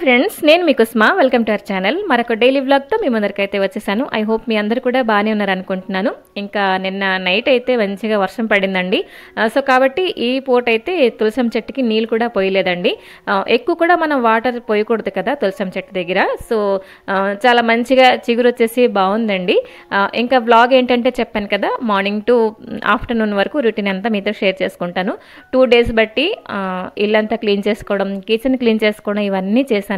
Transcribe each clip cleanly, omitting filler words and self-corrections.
Friends, నేను మీ Kusma. Welcome to our channel. మరొక డైలీ వ్లాగ్తో మీ ముందరికైతే వచ్చేసాను. ఐ హోప్ మీ అందరూ కూడా బాగానే ఉన్నారనుకుంటున్నాను. ఇంకా నిన్న నైట్ అయితే మంచిగా వర్షం పడిందండి. సో కాబట్టి ఈ పూట అయితే తులసం చెట్టుకి నీళ్ళు కూడా పోయలేదండి. ఎక్కువ కూడా మనం వాటర్ పోయకూడదు కదా తులసం చెట్టు దగ్గర. సో చాలా మంచిగా చిగురు వచ్చేసి బాగుందండి. ఇంకా వ్లాగ్ ఏంటంటే చెప్పాను కదా, మార్నింగ్ టు ఆఫ్టర్నూన్ వరకు రొటీన్ అంతా మీతో షేర్ చేసుకుంటాను. 2 days బట్టి ఇల్లంతా క్లీన్ చేసుకోవడం, కిచెన్ క్లీన్ చేసుకోవడం ఇవన్నీ చేశానండి.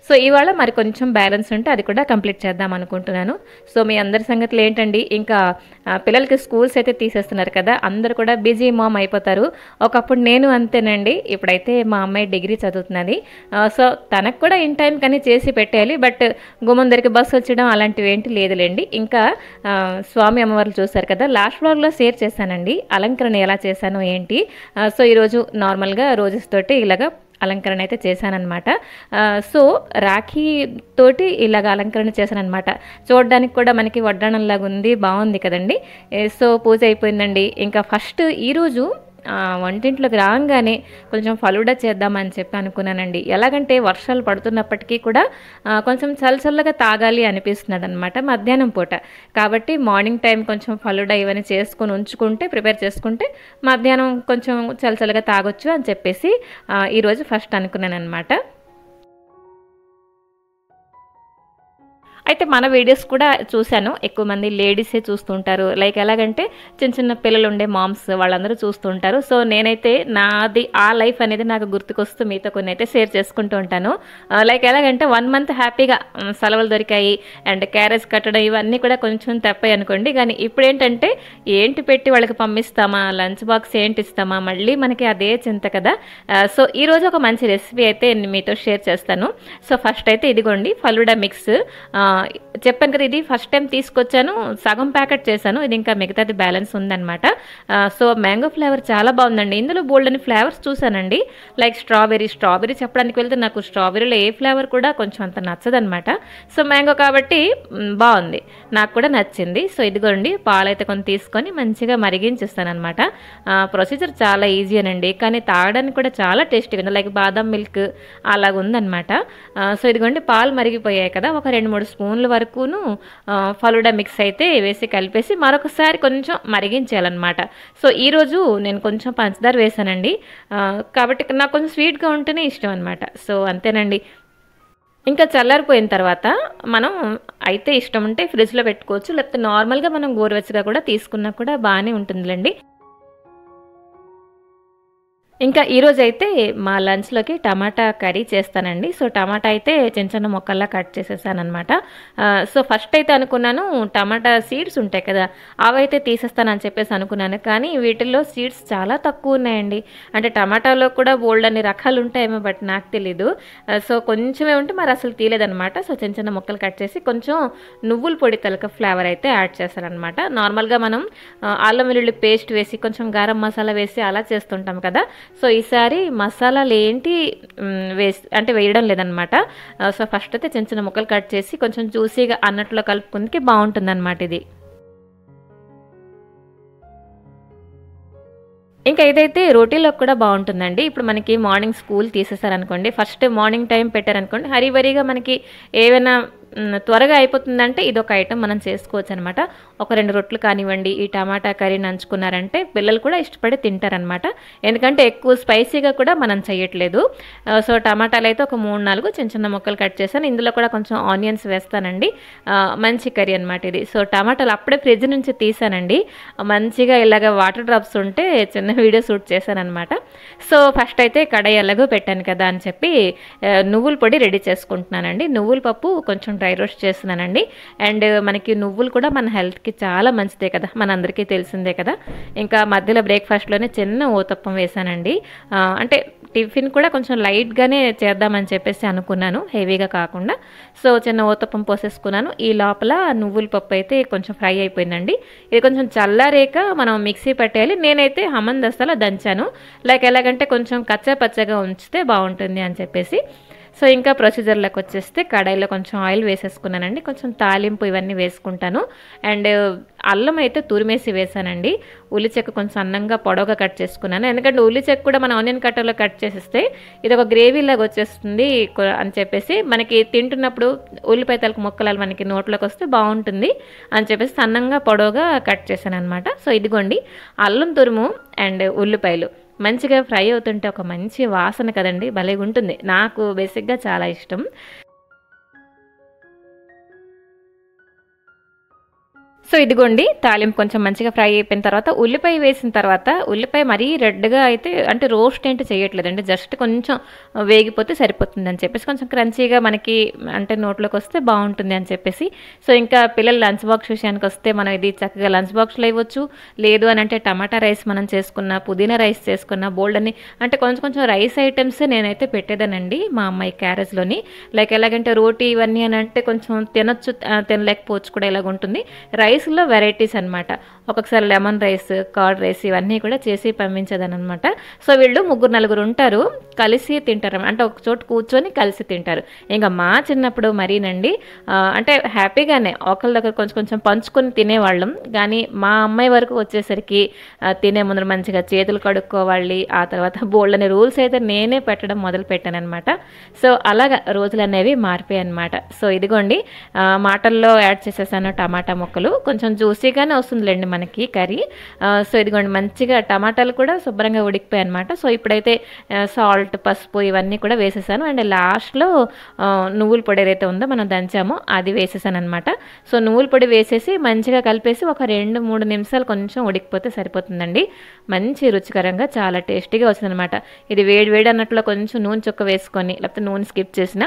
సో ఇవాళ మరి కొంచెం బ్యాలెన్స్ ఉంటే అది కూడా కంప్లీట్ చేద్దాం అనుకుంటున్నాను. సో మీ అందరి సంగతులు ఏంటండి, ఇంకా పిల్లలకి స్కూల్స్ అయితే తీసేస్తున్నారు కదా, అందరు కూడా బిజీ మామ్ అయిపోతారు. ఒకప్పుడు నేను అంతేనండి. ఇప్పుడైతే మా అమ్మాయి డిగ్రీ చదువుతున్నది. సో తనకు కూడా ఇన్ టైం కానీ చేసి పెట్టేయాలి. బట్ గుమ్మందరికి బస్సు వచ్చడం అలాంటివి ఏంటి లేదులేండి. ఇంకా స్వామి అమ్మవార్లు చూశారు కదా, లాస్ట్ వ్లాగ్లో షేర్ చేశానండి అలంకరణ ఎలా చేశాను ఏంటి. సో ఈరోజు నార్మల్గా రోజెస్ తోటి ఇలాగా అలంకరణ అయితే చేశానన్నమాట. సో రాఖీ తోటి ఇలాగ అలంకరణ చేశానన్నమాట. చూడడానికి కూడా మనకి వడ్డాణంలాగా ఉంది, బాగుంది కదండి. సో పూజ అయిపోయిందండి. ఇంకా ఫస్ట్ ఈరోజు వంటింట్లోకి రాగానే కొంచెం ఫలూడా చేద్దామని చెప్పి అనుకున్నానండి. ఎలాగంటే వర్షాలు పడుతున్నప్పటికీ కూడా కొంచెం చల్లచల్లగా తాగాలి అనిపిస్తున్నాడు అనమాట మధ్యాహ్నం పూట. కాబట్టి మార్నింగ్ టైం కొంచెం ఫలూడా ఇవన్నీ చేసుకొని ఉంచుకుంటే, ప్రిపేర్ చేసుకుంటే మధ్యాహ్నం కొంచెం చల్లచల్లగా తాగొచ్చు అని చెప్పేసి ఈరోజు ఫస్ట్ అనుకున్నాను అనమాట. అయితే మన వీడియోస్ కూడా చూశాను, ఎక్కువ మంది లేడీసే చూస్తుంటారు. లైక్ ఎలాగంటే చిన్న చిన్న పిల్లలు ఉండే మామ్స్ వాళ్ళందరూ చూస్తుంటారు. సో నేనైతే నాది ఆ లైఫ్ అనేది నాకు గుర్తుకొస్తూ మీతో కొన్ని అయితే షేర్ చేసుకుంటూ ఉంటాను. లైక్ ఎలాగంటే 1 month హ్యాపీగా సెలవులు దొరికాయి అండ్ క్యారేజ్ కట్టడం ఇవన్నీ కూడా కొంచెం తప్పాయి అనుకోండి. కానీ ఇప్పుడు ఏంటంటే ఏంటి పెట్టి వాళ్ళకి పంపిస్తామా, లంచ్ బాక్స్ ఏంటి ఇస్తామా, మళ్ళీ మనకి అదే చింత కదా. సో ఈరోజు ఒక మంచి రెసిపీ అయితే మీతో షేర్ చేస్తాను. సో ఫస్ట్ అయితే ఇదిగోండి ఫలూడా మిక్స్. చెప్పాను కదా, ఇది ఫస్ట్ టైం తీసుకొచ్చాను, సగం ప్యాకెట్ చేశాను. ఇది ఇంకా మిగతాది బ్యాలెన్స్ ఉందన్నమాట. సో మ్యాంగో ఫ్లేవర్ చాలా బాగుందండి. ఇందులో బోల్డ్ అని ఫ్లేవర్స్ చూసానండి. లైక్ స్ట్రాబెర్రీ చెప్పడానికి వెళ్తే నాకు స్ట్రాబెర్రీలో ఏ ఫ్లేవర్ కూడా కొంచెం అంత నచ్చదనమాట. సో మ్యాంగో కాబట్టి బాగుంది, నాకు కూడా నచ్చింది. సో ఇదిగోండి పాలైతే కొంత తీసుకొని మంచిగా మరిగించేస్తాను అనమాట. ప్రొసీజర్ చాలా ఈజీ అనండి, కానీ తాగడానికి కూడా చాలా టేస్టీగా ఉంది. లైక్ బాదం మిల్క్ అలాగ ఉందన్నమాట. సో ఇదిగోండి పాలు మరిగిపోయాయి కదా, ఒక 2-3 స్పూన్ల వరకును ఫలూడా మిక్స్ అయితే వేసి కలిపేసి మరొకసారి కొంచెం మరిగించాలన్నమాట. సో ఈరోజు నేను కొంచెం పంచదార వేసానండి. కాబట్టి నాకు కొంచెం స్వీట్గా ఉంటేనే ఇష్టం అనమాట. సో అంతేనండి. ఇంకా చల్లారిపోయిన తర్వాత మనం అయితే ఇష్టం ఉంటే ఫ్రిడ్జ్లో పెట్టుకోవచ్చు, లేకపోతే నార్మల్గా మనం గోరువెచ్చగా కూడా తీసుకున్నా కూడా బాగానే ఉంటుందిలేండి. ఇంకా ఈరోజు అయితే మా లంచ్లోకి టమాటా కర్రీ చేస్తానండి. సో టమాటా అయితే చిన్న చిన్న ముక్కల్లా కట్ చేసేసానమాట. సో ఫస్ట్ అయితే అనుకున్నాను టమాటా సీడ్స్ ఉంటాయి కదా, అవైతే తీసేస్తానని చెప్పేసి అనుకున్నాను. కానీ వీటిల్లో సీడ్స్ చాలా తక్కువ ఉన్నాయండి. అంటే టమాటాలో కూడా బోల్డ్ అన్ని రకాలు ఉంటాయేమో, బట్ నాకు తెలీదు. సో కొంచెమే ఉంటే మరి అసలు తీయలేదనమాట. సో చిన్న చిన్న ముక్కలు కట్ చేసి కొంచెం నువ్వుల పొడి తలక ఫ్లేవర్ అయితే యాడ్ చేస్తానమాట. నార్మల్గా మనం అల్లం వెల్లుల్లి పేస్ట్ వేసి కొంచెం గారం మసాలా వేసి అలా చేస్తుంటాం కదా. సో ఈసారి మసాలాలు ఏంటి వేయడం లేదనమాట. సో ఫస్ట్ అయితే చిన్న చిన్న ముక్కలు కట్ చేసి కొంచెం జ్యూసీగా అన్నట్లో కలుపుకుందికి బాగుంటుంది అనమాట ఇది. ఇంకా ఇదైతే రోటీలోకి కూడా బాగుంటుందండి. ఇప్పుడు మనకి మార్నింగ్ స్కూల్ తీసేసారనుకోండి, ఫస్ట్ మార్నింగ్ టైం పెట్టారనుకోండి, హరీబరీగా మనకి ఏమైనా త్వరగా అయిపోతుందంటే ఇదొక ఐటమ్ మనం చేసుకోవచ్చు అనమాట. ఒక 2 రొట్టెలు కానివ్వండి, ఈ టమాటా కర్రీ నంచుకున్నారంటే పిల్లలు కూడా ఇష్టపడి తింటారనమాట. ఎందుకంటే ఎక్కువ స్పైసీగా కూడా మనం చేయట్లేదు. సో టమాటాలు అయితే ఒక 3-4 చిన్న చిన్న ముక్కలు కట్ చేశాను. ఇందులో కూడా కొంచెం ఆనియన్స్ వేస్తానండి. మంచి కర్రీ అనమాట ఇది. సో టమాటాలు అప్పుడే ఫ్రిడ్జ్ నుంచి తీసానండి. మంచిగా ఇలాగ వాటర్ డ్రాప్స్ ఉంటే చిన్న వీడియో షూట్ చేశానమాట. సో ఫస్ట్ అయితే కడాయి ఎలాగో పెట్టాను కదా అని చెప్పి నువ్వుల పొడి రెడీ చేసుకుంటున్నానండి. నువ్వుల పప్పు కొంచెం డ్రై రోస్ట్ చేస్తున్నానండి. అండ్ మనకి నువ్వులు కూడా మన హెల్త్కి చాలా మంచిదే కదా, మనందరికీ తెలిసిందే కదా. ఇంకా మధ్యలో బ్రేక్ఫాస్ట్లోనే చిన్న ఊతప్పం వేసానండి. అంటే టిఫిన్ కూడా కొంచెం లైట్గానే చేద్దామని చెప్పేసి అనుకున్నాను, హెవీగా కాకుండా. సో చిన్న ఊతప్పం పోసేసుకున్నాను. ఈ లోపల నువ్వుల పప్పు అయితే కొంచెం ఫ్రై అయిపోయిందండి. ఇది కొంచెం చల్లారేక మనం మిక్సీ పట్టేయాలి. నేనైతే హమన్ దస్తాలో దంచాను. లైక్ ఎలాగంటే కొంచెం కచ్చా పచ్చగా ఉంచితే బాగుంటుంది అని చెప్పేసి. సో ఇంకా ప్రొసీజర్లోకి వచ్చేస్తే కడాయిలో కొంచెం ఆయిల్ వేసేసుకున్నానండి, కొంచెం తాలింపు ఇవన్నీ వేసుకుంటాను. అండ్ అల్లం అయితే తురిమేసి వేసానండి. ఉల్లి చెక్క కొంచెం సన్నంగా పొడవుగా కట్ చేసుకున్నాను, ఎందుకంటే ఉల్లి చెక్క కూడా మనం ఆనియన్ కట్టర్లో కట్ చేసేస్తే ఇది ఒక గ్రేవీ లాగా వచ్చేస్తుంది అని చెప్పేసి, మనకి తింటున్నప్పుడు ఉల్లిపాయ తలకు ముక్కలు మనకి నోట్లోకి వస్తే బాగుంటుంది అని చెప్పేసి సన్నంగా పొడవుగా కట్ చేశాను అనమాట. సో ఇదిగోండి అల్లం తురుము అండ్ ఉల్లిపాయలు మంచిగా ఫ్రై అవుతుంటే ఒక మంచి వాసన కదండి, భలేగా ఉంటుంది. నాకు బేసిక్గా చాలా ఇష్టం. సో ఇదిగోండి తాలింపు కొంచెం మంచిగా ఫ్రై అయిపోయిన తర్వాత ఉల్లిపాయ వేసిన తర్వాత, ఉల్లిపాయ మరీ రెడ్గా అయితే అంటే రోస్ట్ ఏంటి చేయట్లేదండి, జస్ట్ కొంచెం వేగిపోతే సరిపోతుంది అని చెప్పేసి, కొంచెం క్రంచీగా మనకి అంటే నోట్లోకి వస్తే బాగుంటుంది అని చెప్పేసి. సో ఇంకా పిల్లల లంచ్ బాక్స్ విషయానికి వస్తే మనం ఇది చక్కగా లంచ్ బాక్స్లో ఇవ్వచ్చు, లేదు అని అంటే టమాటా రైస్ మనం చేసుకున్న, పుదీనా రైస్ చేసుకున్న, బోల్డ్ అని అంటే కొంచెం కొంచెం రైస్ ఐటమ్స్ నేనైతే పెట్టేదానండి మా అమ్మాయి క్యారేజ్లోని. లైక్ ఎలాగంటే రోటీ ఇవన్నీ అని అంటే కొంచెం తినొచ్చు, తినలేకపోవచ్చు కూడా ఇలాగ ఉంటుంది. రైస్లో వెరైటీస్ అనమాట, ఒక్కొక్కసారి లెమన్ రైస్, కర్డ్ రైస్ ఇవన్నీ కూడా చేసి పంపించేదాన్ని అనమాట. సో వీళ్ళు 3-4 ఉంటారు, కలిసి తింటారు అంటే ఒక చోట కూర్చొని కలిసి తింటారు. ఇంకా మా చిన్నప్పుడు మరీనండి అంటే హ్యాపీగానే ఒకళ్ళ దగ్గర కొంచెం కొంచెం పంచుకొని తినేవాళ్ళం. కానీ మా అమ్మాయి వరకు వచ్చేసరికి తినే ముందర మంచిగా చేతులు కడుక్కోవాలి, ఆ తర్వాత బోల్డ్ అనే రూల్స్ అయితే నేనే పెట్టడం మొదలు పెట్టాను అనమాట. సో అలాగా రోజులు అనేవి మారిపోయాయి అనమాట. సో ఇదిగోండి మాటల్లో యాడ్ చేసేసాను టమాటా ముక్కలు, కొంచెం జ్యూసీగానే వస్తుందిలేండి మనకి కర్రీ. సో ఇదిగోండి మంచిగా టమాటాలు కూడా శుభ్రంగా ఉడికిపోయాయి అనమాట. సో ఇప్పుడైతే సాల్ట్, పసుపు ఇవన్నీ కూడా వేసేసాను. అండ్ లాస్ట్లో నువ్వుల పొడి ఏదైతే ఉందో మనం దంచామో అది వేసేసాను అనమాట. సో నువ్వుల పొడి వేసేసి మంచిగా కలిపేసి ఒక 2-3 నిమిషాలు కొంచెం ఉడికిపోతే సరిపోతుందండి. మంచి రుచికరంగా చాలా టేస్టీగా వస్తుందన్నమాట. ఇది వేడి వేడి అన్నట్లో కొంచెం నూనె చుక్క వేసుకొని, లేకపోతే నూనె స్కిప్ చేసిన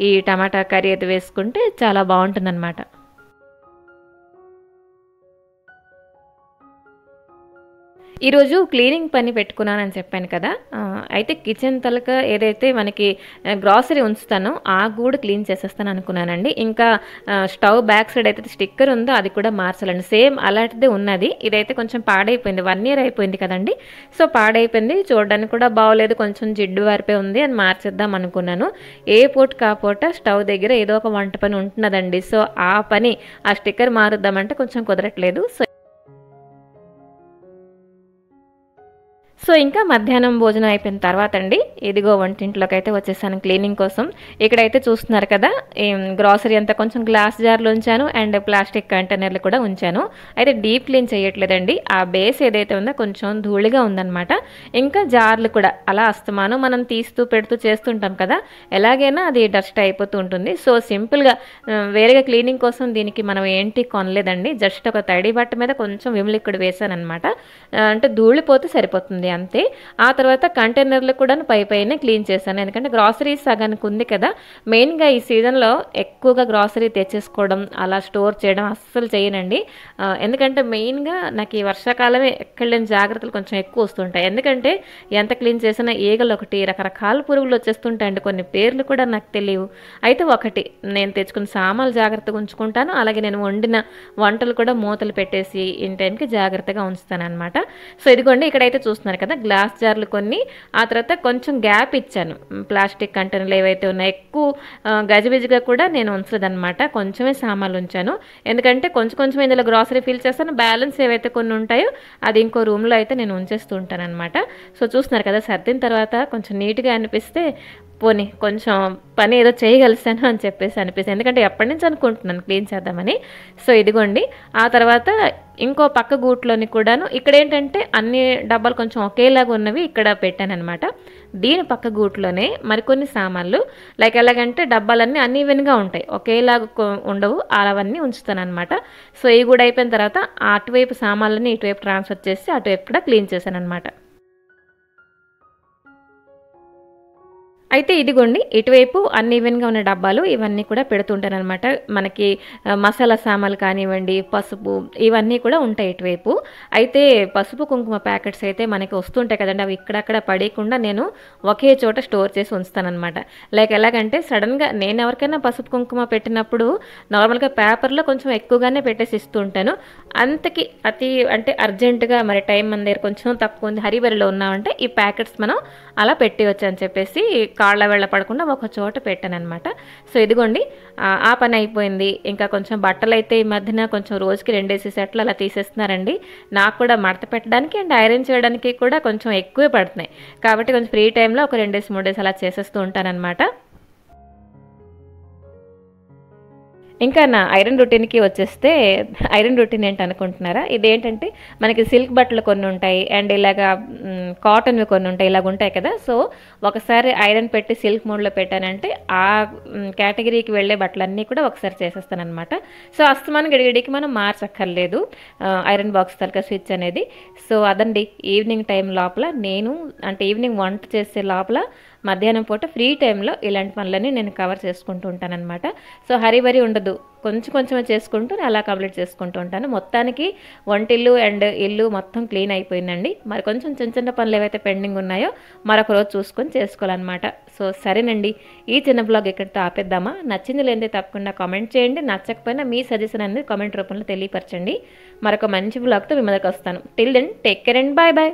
ఈ టమాటా కర్రీ అయితే వేసుకుంటే చాలా బాగుంటుందన్నమాట. ఈరోజు క్లీనింగ్ పని పెట్టుకున్నానని చెప్పాను కదా, అయితే కిచెన్ తలక ఏదైతే మనకి గ్రాసరీ ఉంచుతానో ఆ గూడు క్లీన్ చేసేస్తాను అనుకున్నానండి. ఇంకా స్టవ్ బ్యాక్ సైడ్ అయితే స్టిక్కర్ ఉందో అది కూడా మార్చాలండి, సేమ్ అలాంటిదే ఉన్నది. ఇదైతే కొంచెం పాడైపోయింది, 1 year అయిపోయింది కదండి. సో పాడైపోయింది, చూడడానికి కూడా బాగోలేదు, కొంచెం జిడ్డు వారిపోయి ఉంది అని మార్చేద్దాం అనుకున్నాను. ఏ పూట కాపోట స్టవ్ దగ్గర ఏదో ఒక వంట పని ఉంటున్నదండి. సో ఆ పని ఆ స్టిక్కర్ మారుద్దామంటే కొంచెం కుదరట్లేదు. సో ఇంకా మధ్యాహ్నం భోజనం అయిపోయిన తర్వాత అండి ఇదిగో వంటింట్లోకి అయితే వచ్చేసాను క్లీనింగ్ కోసం. ఇక్కడైతే చూస్తున్నారు కదా గ్రాసరీ అంతా కొంచెం గ్లాస్ జార్లు ఉంచాను అండ్ ప్లాస్టిక్ కంటైనర్లు కూడా ఉంచాను. అయితే డీప్ క్లీన్ చేయట్లేదండి, ఆ బేస్ ఏదైతే ఉందో కొంచెం ధూళిగా ఉందన్నమాట. ఇంకా జార్లు కూడా అలా అస్తమానం మనం తీస్తూ పెడుతూ చేస్తుంటాం కదా, ఎలాగైనా అది డస్ట్ అయిపోతూ ఉంటుంది. సో సింపుల్గా వేరేగా క్లీనింగ్ కోసం దీనికి మనం ఏంటి కొనలేదండి, జస్ట్ ఒక తడి బట్ట మీద కొంచెం విమ్ లిక్విడ్ వేసాను అనమాట. అంటే ధూళిపోతే సరిపోతుంది అంతే. ఆ తర్వాత కంటైనర్లు కూడా పైన క్లీన్ చేశాను, ఎందుకంటే గ్రాసరీ సగానికి ఉంది కదా. మెయిన్గా ఈ సీజన్లో ఎక్కువగా గ్రాసరీ తెచ్చేసుకోవడం, అలా స్టోర్ చేయడం అస్సలు చేయనండి. ఎందుకంటే మెయిన్గా నాకు ఈ వర్షాకాలమే ఎక్కడ లేని జాగ్రత్తలు కొంచెం ఎక్కువ వస్తుంటాయి. ఎందుకంటే ఎంత క్లీన్ చేసినా ఈగలు ఒకటి, రకరకాల పురుగులు వచ్చేస్తుంటాయండి, కొన్ని పేర్లు కూడా నాకు తెలియవు. అయితే ఒకటి నేను తెచ్చుకున్న సామాన్లు జాగ్రత్తగా ఉంచుకుంటాను, అలాగే నేను వండిన వంటలు కూడా మూతలు పెట్టేసి ఇన్ టైంకి జాగ్రత్తగా ఉంచుతాను అనమాట. సో ఇదిగోండి ఇక్కడైతే చూస్తున్నారు కదా గ్లాస్ జార్లు కొన్ని, ఆ తర్వాత కొంచెం గ్యాప్ ఇచ్చాను ప్లాస్టిక్ కంటైనర్లు ఏవైతే ఉన్నాయో. ఎక్కువ గజిబిజిగా కూడా నేను ఉంచదనమాట, కొంచెమే సామాన్లు ఉంచాను. ఎందుకంటే కొంచెం కొంచెం ఇందులో గ్రాసరీ ఫిల్ చేస్తాను, బ్యాలెన్స్ ఏవైతే కొన్ని ఉంటాయో అది ఇంకో రూమ్లో అయితే నేను ఉంచేస్తూ ఉంటాను అనమాట. సో చూస్తున్నారు కదా సర్దిన తర్వాత కొంచెం నీట్గా అనిపిస్తే పోనీ కొంచెం పని ఏదో చేయగలిసాను అని చెప్పేసి అనిపిస్తుంది, ఎందుకంటే ఎప్పటి నుంచి అనుకుంటున్నాను క్లీన్ చేద్దామని. సో ఇదిగోండి ఆ తర్వాత ఇంకో పక్క గూట్లోని కూడాను ఇక్కడ ఏంటంటే అన్ని డబ్బాలు కొంచెం ఒకేలాగా ఉన్నవి ఇక్కడ పెట్టాను అనమాట. దీని పక్క గూట్లోనే మరికొన్ని సామాన్లు లైక్ ఎలాగంటే డబ్బాలన్నీ అన్ఈవెన్గా ఉంటాయి, ఒకేలాగా ఉండవు, అవన్నీ ఉంచుతాను అనమాట. సో ఈ కూడా అయిపోయిన తర్వాత అటువైపు సామాన్లని ఇటువైపు ట్రాన్స్ఫర్ చేసి అటువైపు కూడా క్లీన్ చేశాను అనమాట. అయితే ఇదిగోండి ఇటువైపు అన్ఈవెన్గా ఉన్న డబ్బాలు ఇవన్నీ కూడా పెడుతుంటాను అనమాట. మనకి మసాలా సామాన్లు కానివ్వండి, పసుపు ఇవన్నీ కూడా ఉంటాయి ఇటువైపు. అయితే పసుపు కుంకుమ ప్యాకెట్స్ అయితే మనకి వస్తుంటాయి కదండి, అవి ఇక్కడక్కడ పడేయకుండా నేను ఒకే చోట స్టోర్ చేసి ఉంచుతానమాట. లైక్ ఎలాగంటే సడన్గా నేను ఎవరికైనా పసుపు కుంకుమ పెట్టినప్పుడు నార్మల్గా పేపర్లో కొంచెం ఎక్కువగానే పెట్టేసి ఇస్తూ ఉంటాను. అంతకి అతి అంటే అర్జెంటుగా మరి టైం మన దగ్గర కొంచెం తక్కువ ఉంది, హరిబరిలో ఉన్నామంటే ఈ ప్యాకెట్స్ మనం అలా పెట్టివచ్చు అని చెప్పేసి కాళ్ళ వెళ్ళ పడకుండా ఒక చోట పెట్టానమాట. సో ఇదిగోండి ఆ పని అయిపోయింది. ఇంకా కొంచెం బట్టలు అయితే ఈ మధ్యన కొంచెం రోజుకి 2 సెట్లు అలా తీసేస్తున్నారండి. నాకు కూడా మడత పెట్టడానికి అండ్ ఐరన్ చేయడానికి కూడా కొంచెం ఎక్కువే పడుతున్నాయి. కాబట్టి కొంచెం ఫ్రీ టైంలో ఒక 2 3 అలా చేసేస్తూ ఉంటానన్నమాట. ఇంకా నా ఐరన్ రొటీన్కి వచ్చేస్తే, ఐరన్ రొటీన్ ఏంటనుకుంటున్నారా? ఇదేంటంటే మనకి సిల్క్ బట్టలు కొన్ని ఉంటాయి అండ్ ఇలాగా కాటన్వి కొన్ని ఉంటాయి, ఇలాగ ఉంటాయి కదా. సో ఒకసారి ఐరన్ పెట్టి సిల్క్ మోడ్లో పెట్టానంటే ఆ కేటగిరీకి వెళ్ళే బట్టలన్నీ కూడా ఒకసారి చేసేస్తానమాట. సో అస్తమానం గడిగడికి మనం మార్చక్కర్లేదు ఐరన్ బాక్స్ తలక స్విచ్ అనేది. సో అదండి ఈవినింగ్ టైం లోపల నేను, అంటే ఈవినింగ్ వంట చేసే లోపల మధ్యాహ్నం పూట ఫ్రీ టైంలో ఇలాంటి పనులన్నీ నేను కవర్ చేసుకుంటూ ఉంటానన్నమాట. సో హరిబరి ఉండదు, కొంచెం కొంచెం చేసుకుంటూ అలా కంప్లీట్ చేసుకుంటూ ఉంటాను. మొత్తానికి వంటిల్లు అండ్ ఇల్లు మొత్తం క్లీన్ అయిపోయిందండి. మరి కొంచెం చిన్న చిన్న పనులు ఏవైతే పెండింగ్ ఉన్నాయో మరొక రోజు చూసుకొని చేసుకోవాలన్నమాట. సో సరేనండి, ఈ చిన్న బ్లాగ్ ఇక్కడితో ఆపేద్దామా? నచ్చింది లేదే తప్పకుండా కామెంట్ చేయండి. నచ్చకపోయినా మీ సజెషన్ అనేది కామెంట్ రూపంలో తెలియపరచండి. మరొక మంచి బ్లాగ్తో మీ ముందుకు వస్తాను. Till then take care and bye bye.